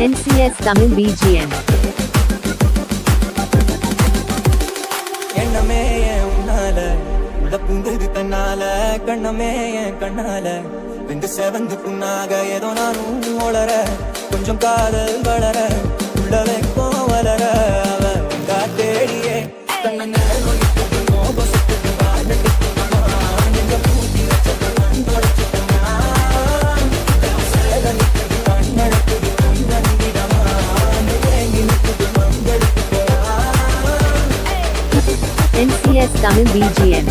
NCS Tamil BGM. எண்ணமே உன்னால உள்ள பூந்தது தன்னால கண்ணமே கண்ணால வெந்து செவந்து புண்ணாக ஏதோ நானும் வளர கொஞ்சம் காதல் வளர உள்ளவே கோவலர அவ உங்கா தேடியே கண்ண NCS Tamil BGM.